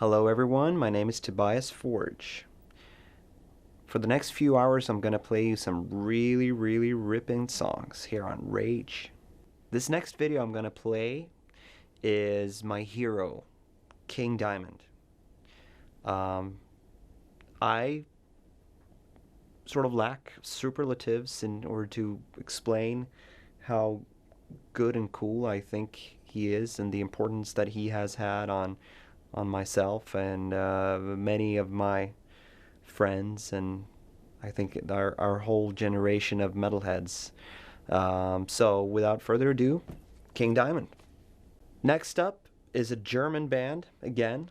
Hello everyone, my name is Tobias Forge. For the next few hours I'm gonna play you some really ripping songs here on Rage. This next video I'm gonna play is my hero, King Diamond. I sort of lack superlatives in order to explain how good and cool I think he is and the importance that he has had on myself and many of my friends, and I think our whole generation of metalheads. So without further ado, King Diamond. Next up is a German band again.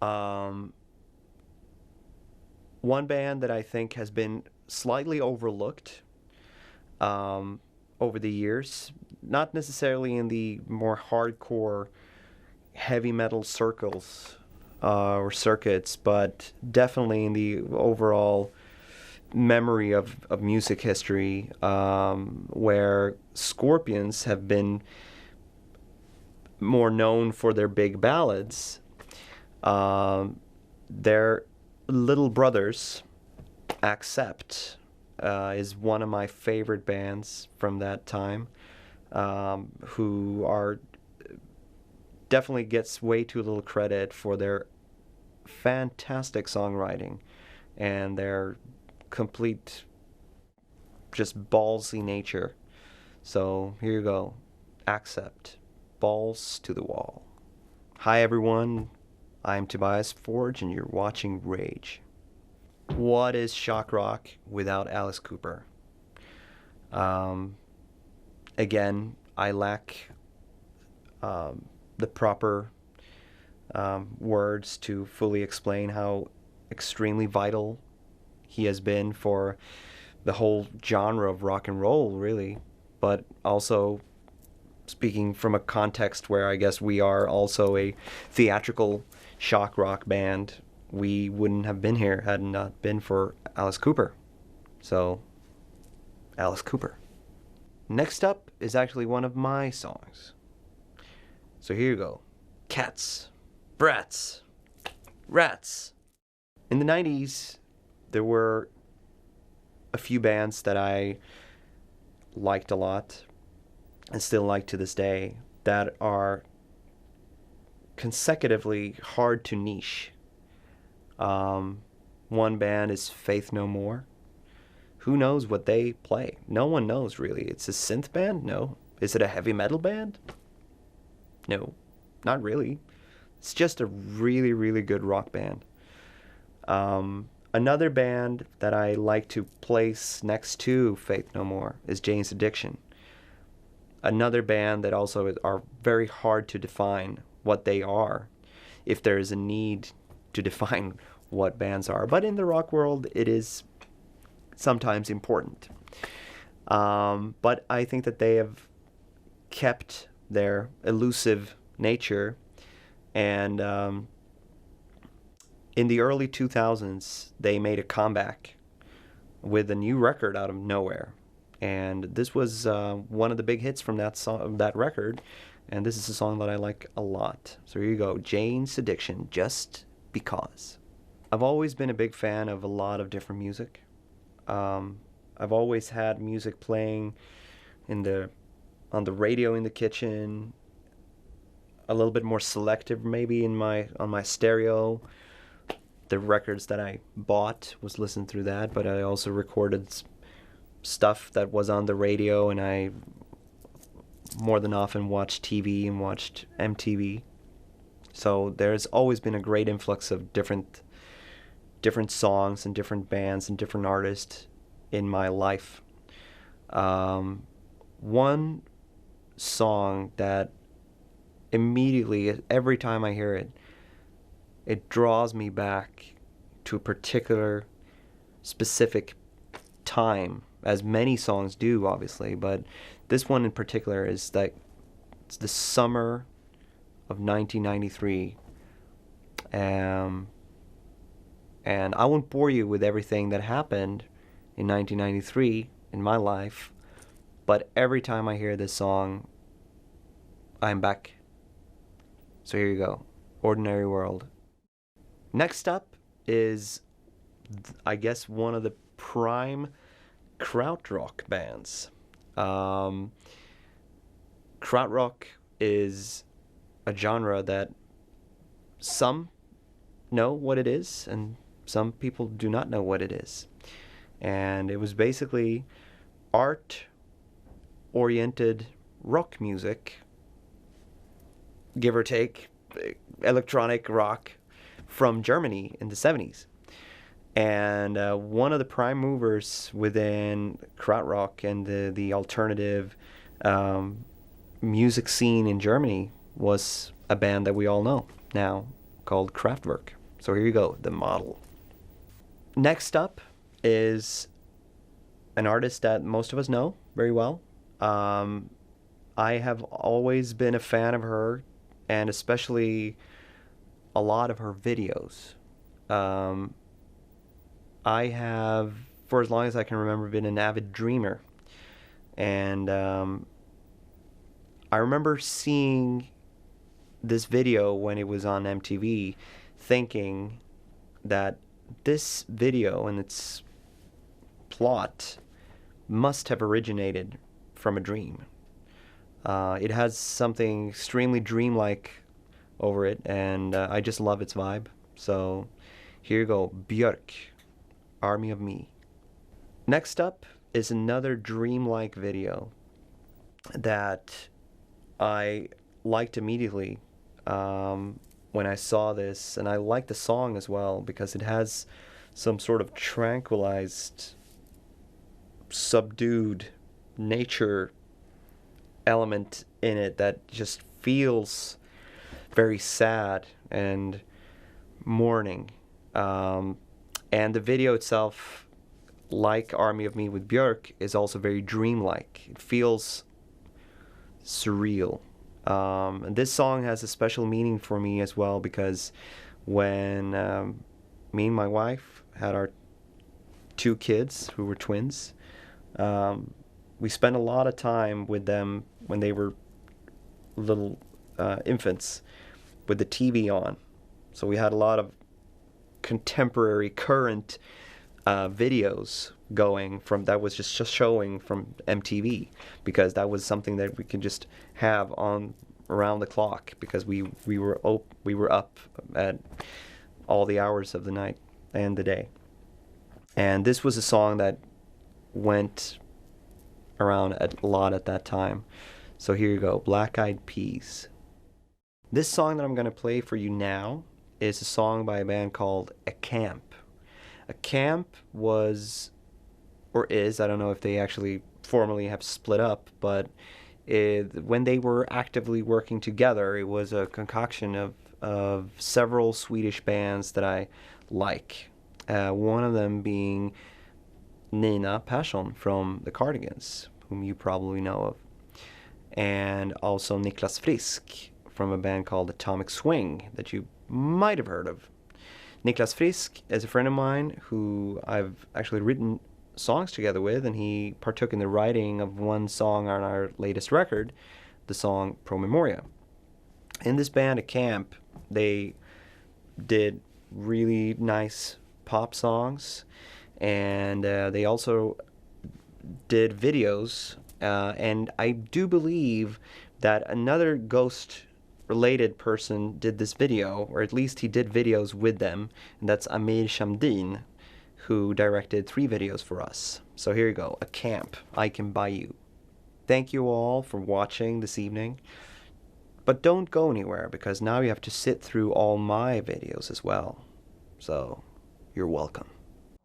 One band that I think has been slightly overlooked over the years, not necessarily in the more hardcore heavy metal circles or circuits, but definitely in the overall memory of music history, where Scorpions have been more known for their big ballads. Their little brothers, Accept, is one of my favorite bands from that time, who are definitely gets way too little credit for their fantastic songwriting and their complete just ballsy nature. So here you go. Accept. Balls to the wall. Hi everyone, I'm Tobias Forge and you're watching Rage. What is shock rock without Alice Cooper? Again, I lack the proper words to fully explain how extremely vital he has been for the whole genre of rock and roll, really. But also speaking from a context where I guess we are also a theatrical shock rock band, we wouldn't have been here had it not been for Alice Cooper. So, Alice Cooper. Next up is actually one of my songs. So here you go. Cats, brats, rats. In the 90s, there were a few bands that I liked a lot and still like to this day that are consecutively hard to niche. One band is Faith No More. Who knows what they play? No one knows, really. It's a synth band? No. Is it a heavy metal band? No, not really. It's just a really good rock band. Another band that I like to place next to Faith No More is Jane's Addiction. Another band that also are very hard to define what they are, if there is a need to define what bands are. But in the rock world, it is sometimes important. But I think that they have kept their elusive nature, and in the early 2000s they made a comeback with a new record out of nowhere, and this was one of the big hits from that record, and this is a song that I like a lot. So here you go, Jane's Addiction, Just Because. I've always been a big fan of a lot of different music. I've always had music playing on the radio in the kitchen, a little bit more selective maybe on my stereo. The records that I bought was listened through that, but I also recorded stuff that was on the radio, and I more than often watched TV and watched MTV. So there's always been a great influx of different songs and different bands and different artists in my life. One song that immediately, every time I hear it, it draws me back to a particular specific time, as many songs do, obviously, but this one in particular is that it's the summer of 1993. And I won't bore you with everything that happened in 1993 in my life, but every time I hear this song, I'm back. So here you go. Ordinary World. Next up is, I guess, one of the prime krautrock bands. Krautrock is a genre that some know what it is and some people do not know what it is. And it was basically art-oriented rock music, give or take, electronic rock from Germany in the 70s. And one of the prime movers within krautrock and the alternative music scene in Germany was a band that we all know now called KRAFTWERK. So here you go, the model. Next up is an artist that most of us know very well. I have always been a fan of her, and especially a lot of her videos. I have, for as long as I can remember, been an avid dreamer. And I remember seeing this video when it was on MTV, thinking that this video and its plot must have originated from a dream. It has something extremely dreamlike over it, and I just love its vibe. So here you go, BJORK, Army of Me. Next up is another dreamlike video that I liked immediately when I saw this, and I like the song as well because it has some sort of tranquilized, subdued nature element in it that just feels very sad and mourning. And the video itself, like Army of Me with BJORK, is also very dreamlike. It feels surreal. And this song has a special meaning for me as well because when me and my wife had our 2 kids who were twins, we spent a lot of time with them when they were little infants with the TV on. So we had a lot of contemporary, current videos going from that was just showing from MTV, because that was something that we could just have on around the clock because we were up at all the hours of the night and the day. And this was a song that went around a lot at that time. So here you go, Black Eyed Peas. This song that I'm going to play for you now is a song by a band called A Camp. A Camp was, or is, I don't know if they actually formally have split up, but when they were actively working together, it was a concoction of several Swedish bands that I like. One of them being Nina Persson from the Cardigans, whom you probably know of, and also Niklas Frisk from a band called Atomic Swing that you might have heard of. Niklas Frisk is a friend of mine who I've actually written songs together with, and he partook in the writing of one song on our latest record, the song Pro Memoria. In this band, A Camp, they did really nice pop songs, and they also did videos, and I do believe that another Ghost-related person did this video, or at least he did videos with them, and that's Amir Shamdeen, who directed 3 videos for us. So here you go, A Camp, I Can Buy You. Thank you all for watching this evening, but don't go anywhere because now you have to sit through all my videos as well. So, you're welcome.